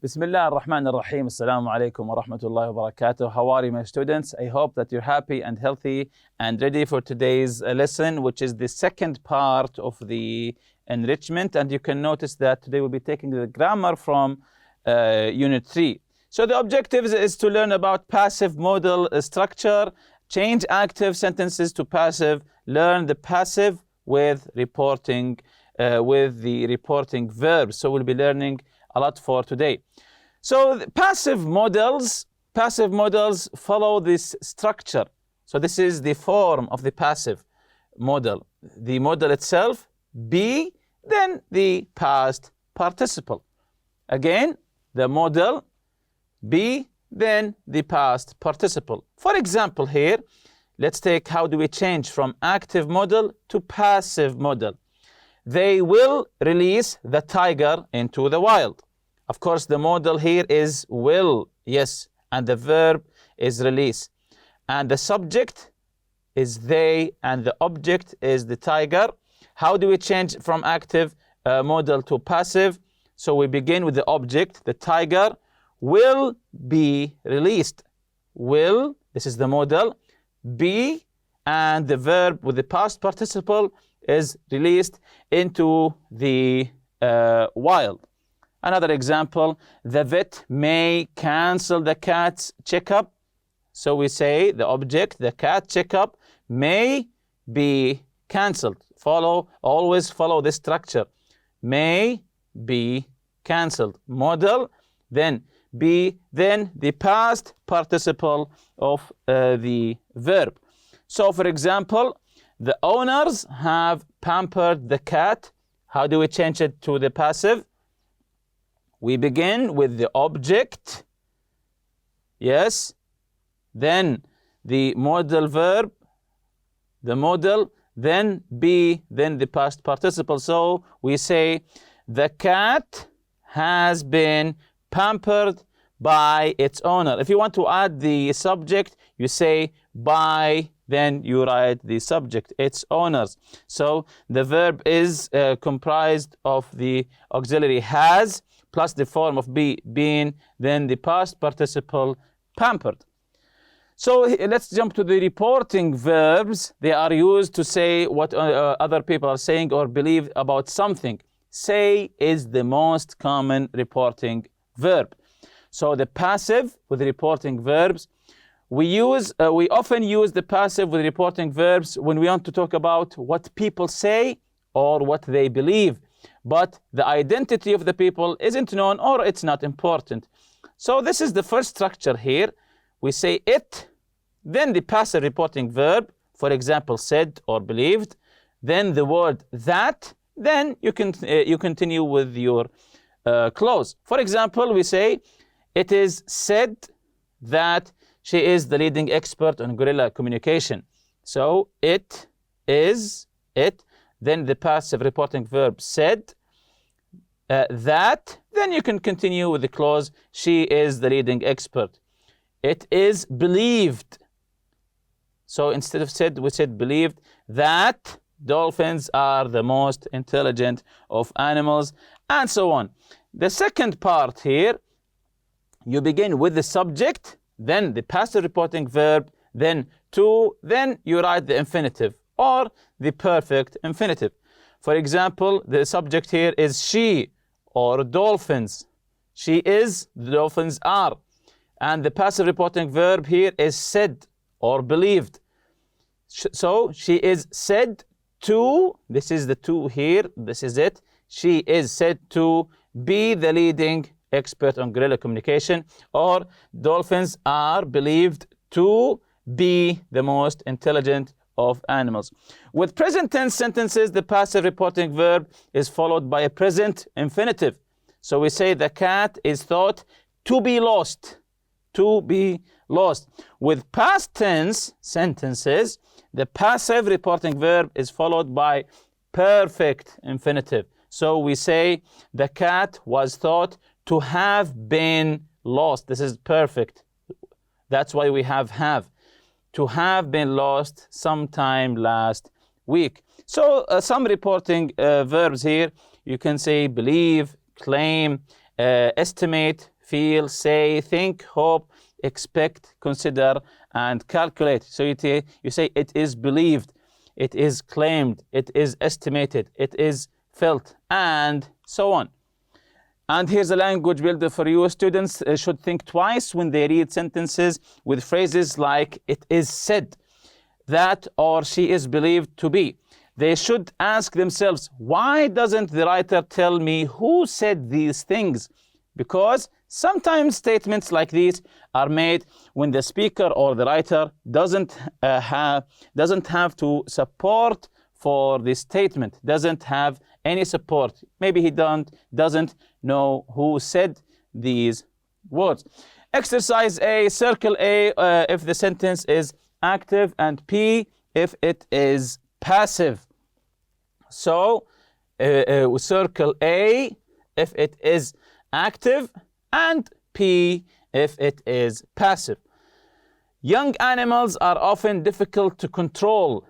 بسم الله الرحمن الرحيم. السلام عليكم ورحمة الله وبركاته. How are you, my students? I hope that you're happy and healthy and ready for today's lesson, which is the second part of the enrichment. And you can notice that today we'll be taking the grammar from Unit 3. So the objective is to learn about passive modal structure, change active sentences to passive, learn the passive with reporting, with the reporting verbs. So we'll be learning a lot for today. So the passive modals follow this structure. So this is the form of the passive modal. The modal itself, be, then the past participle. Again, the modal, be, then the past participle. For example here, let's take how do we change from active modal to passive modal. They will release the tiger into the wild. Of course, the modal here is will, yes, and the verb is release. And the subject is they, and the object is the tiger. How do we change from active modal to passive? So we begin with the object, the tiger will be released. Will, this is the modal, be, and the verb with the past participle is released into the wild. Another example, the vet may cancel the cat's checkup. So we say the object, the cat checkup, may be cancelled. Always follow this structure. May be cancelled. Modal, then be, then the past participle of the verb. So for example, the owners have pampered the cat. How do we change it to the passive? We begin with the object, yes, then the modal verb, the modal, then be, then the past participle. So we say the cat has been pampered by its owner. If you want to add the subject, you say by, then you write the subject, its owners. So the verb is comprised of the auxiliary has, plus the form of be, being, then the past participle, pampered. So let's jump to the reporting verbs. They are used to say what other people are saying or believe about something. Say is the most common reporting verb. So the passive with the reporting verbs, we often use the passive with reporting verbs when we want to talk about what people say or what they believe. But the identity of the people isn't known or it's not important. So this is the first structure here. We say it, then the passive reporting verb, for example, said or believed, then the word that, then you continue with your clause. For example, we say, it is said that she is the leading expert on guerrilla communication. So it is, it, then the passive reporting verb said, that, then you can continue with the clause, she is the leading expert. It is believed. So instead of said, we said believed that dolphins are the most intelligent of animals, and so on. The second part here, you begin with the subject, then the passive reporting verb, then to, then you write the infinitive or the perfect infinitive. For example, the subject here is she or dolphins. She is, the dolphins are. And the passive reporting verb here is said or believed. So she is said to, this is the to here, this is it. She is said to be the leading expert on guerrilla communication, or dolphins are believed to be the most intelligent of animals. With present tense sentences, the passive reporting verb is followed by a present infinitive. So we say the cat is thought to be lost. To be lost. With past tense sentences, the passive reporting verb is followed by perfect infinitive. So we say the cat was thought to have been lost. This is perfect. That's why we have. To have been lost sometime last week. So some reporting verbs here, you can say believe, claim, estimate, feel, say, think, hope, expect, consider, and calculate. So you say it is believed, it is claimed, it is estimated, it is felt, and so on. And here's a language builder for you. Students should think twice when they read sentences with phrases like it is said, that or she is believed to be. They should ask themselves, why doesn't the writer tell me who said these things? Because sometimes statements like these are made when the speaker or the writer doesn't have to support for the statement, doesn't have any support. Maybe he doesn't know who said these words. Exercise A, circle A if the sentence is active, and P if it is passive. So circle A if it is active and P if it is passive. Young animals are often difficult to control.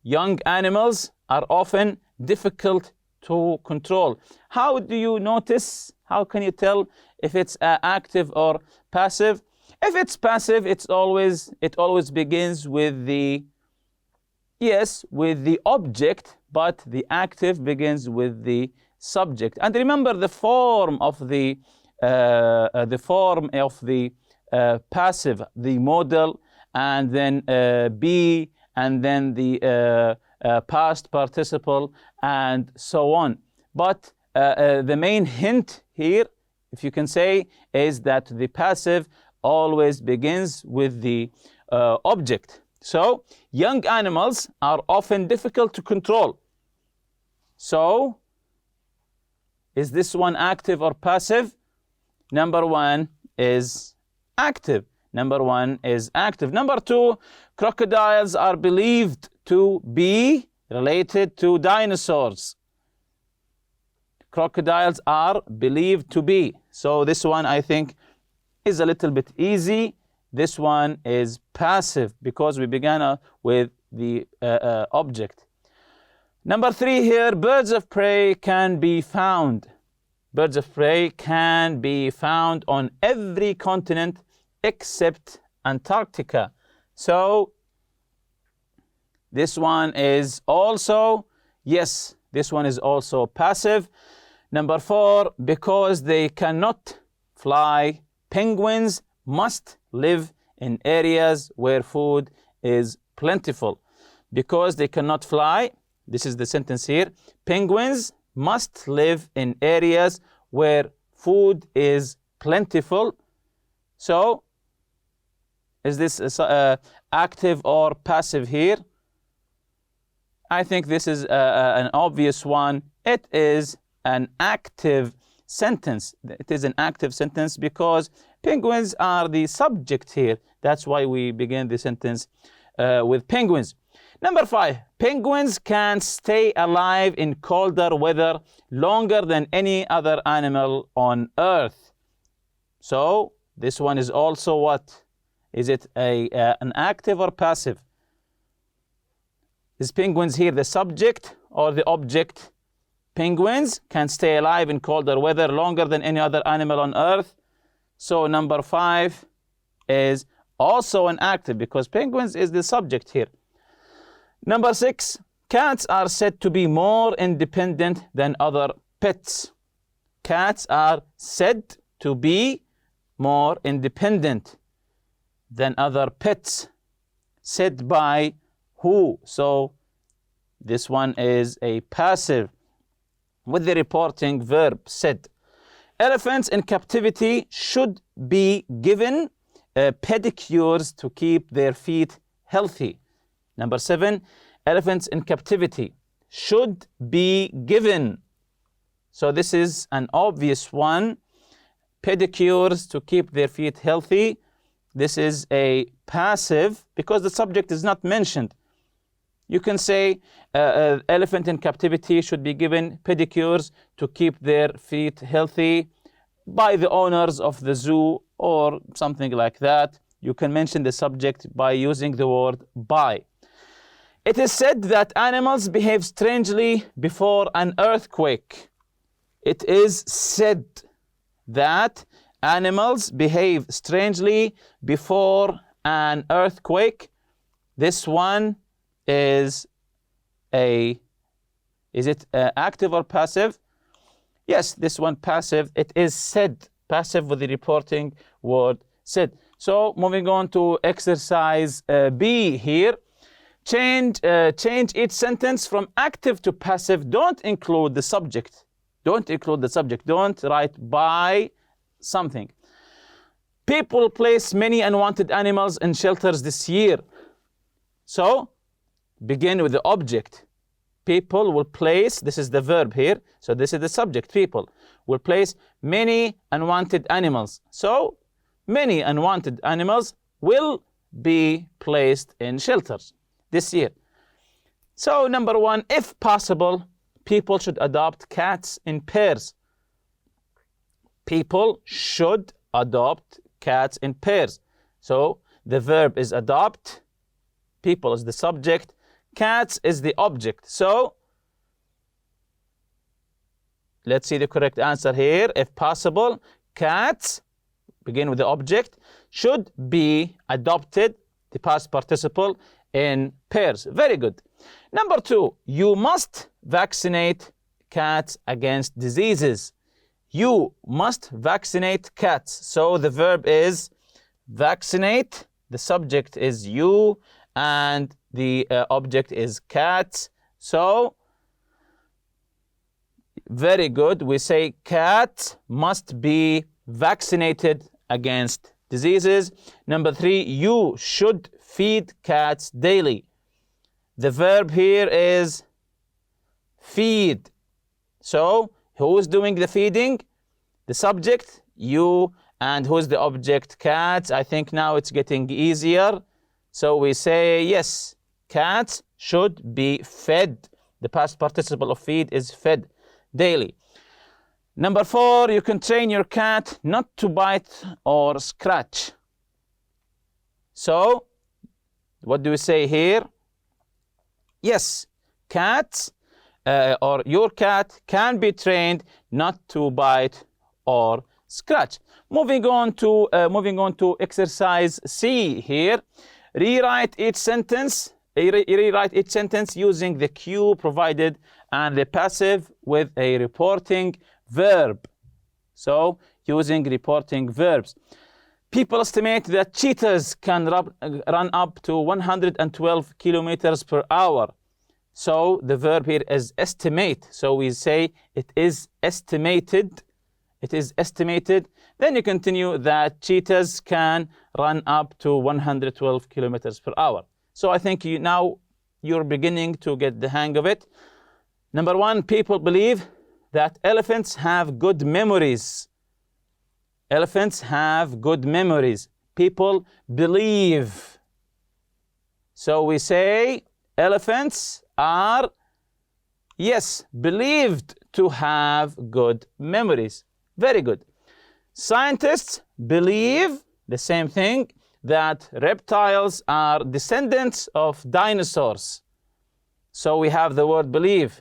Young animals are often difficult to control. How do you notice? How can you tell if it's active or passive? If it's passive, it always begins with the object, but the active begins with the subject. And remember the form of the passive, the modal, and then be, and then the past participle, and so on. But the main hint here, if you can say, is that the passive always begins with the object. So young animals are often difficult to control. So is this one active or passive? Number one is active. Number one is active. Number two, crocodiles are believed to be related to dinosaurs. Crocodiles are believed to be. So this one, I think, is a little bit easy. This one is passive because we began with the object. Number three here, birds of prey can be found. Birds of prey can be found on every continent except Antarctica. So this one is also, yes, this one is also passive. Number four, because they cannot fly, penguins must live in areas where food is plentiful. Because they cannot fly, this is the sentence here, penguins must live in areas where food is plentiful. So, is this active or passive here? I think this is an obvious one. It is an active sentence. It is an active sentence because penguins are the subject here. That's why we begin the sentence with penguins. Number five, penguins can stay alive in colder weather longer than any other animal on Earth. So this one is also what? Is it an active or passive? Is penguins here the subject or the object? Penguins can stay alive in colder weather longer than any other animal on Earth. So number five is also an active because penguins is the subject here. Number six, cats are said to be more independent than other pets. Cats are said to be more independent than other pets. Said by who? So this one is a passive with the reporting verb said. Elephants in captivity should be given pedicures to keep their feet healthy. Number seven, elephants in captivity should be given. So this is an obvious one. Pedicures to keep their feet healthy. This is a passive because the subject is not mentioned. You can say elephant in captivity should be given pedicures to keep their feet healthy by the owners of the zoo or something like that. You can mention the subject by using the word by. It is said that animals behave strangely before an earthquake. It is said that Animals behave strangely before an earthquake. This one is it active or passive? Yes, this one passive. It is said, passive with the reporting word said. So moving on to exercise B here. Change each sentence from active to passive. Don't include the subject. Don't include the subject. Don't write by something. People place many unwanted animals in shelters this year. So begin with the object. People will place, this is the verb here, so this is the subject. People will place many unwanted animals. So many unwanted animals will be placed in shelters this year. So number one, if possible, people should adopt cats in pairs. People should adopt cats in pairs. So the verb is adopt, people is the subject, cats is the object. So let's see the correct answer here. If possible, cats, begin with the object, should be adopted, the past participle, in pairs. Very good. Number two, you must vaccinate cats against diseases. You must vaccinate cats. So the verb is vaccinate, the subject is you, and the object is cats. So very good. We say cats must be vaccinated against diseases. Number three, you should feed cats daily. The verb here is feed. So who is doing the feeding? The subject, you, and who's the object? Cats. I think now it's getting easier. So we say yes, cats should be fed. The past participle of feed is fed daily. Number four, you can train your cat not to bite or scratch. So what do we say here? Yes, cats or your cat can be trained not to bite or scratch. Moving on to exercise C here. Rewrite each sentence using the cue provided and the passive with a reporting verb. So using reporting verbs. People estimate that cheetahs can run up to 112 kilometers per hour. So the verb here is estimate. So we say it is estimated. It is estimated. Then you continue that cheetahs can run up to 112 kilometers per hour. So I think now you're beginning to get the hang of it. Number one, people believe that elephants have good memories. Elephants have good memories. People believe. So we say elephants are, yes, believed to have good memories. Very good. Scientists believe the same thing, that reptiles are descendants of dinosaurs. So we have the word believe.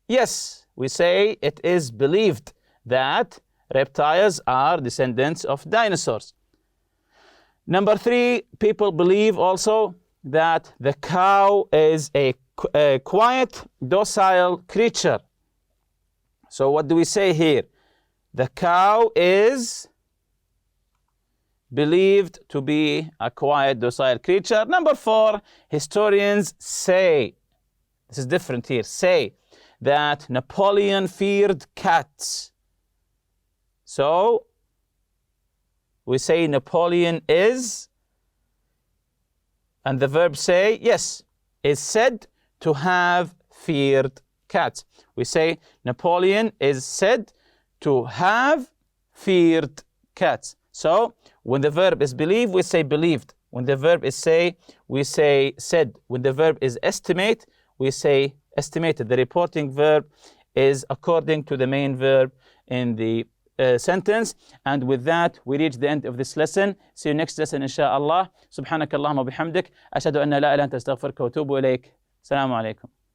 Yes, we say it is believed that reptiles are descendants of dinosaurs. Number three, people believe also that the cow is a quiet, docile creature. So what do we say here? The cow is believed to be a quiet, docile creature. Number four, historians say, this is different here, say that Napoleon feared cats. So we say Napoleon is, and the verb say, yes, is said to have feared cats. We say Napoleon is said to have feared cats. So when the verb is believe, we say believed. When the verb is say, we say said. When the verb is estimate, we say estimated. The reporting verb is according to the main verb in the sentence. And with that, we reach the end of this lesson. See you next lesson, inshallah. Subhanakallahumma bihamdik. Ashhadu an la ilaha illa anta astaghfiruka wa atubu ilayk. Assalamu alaikum.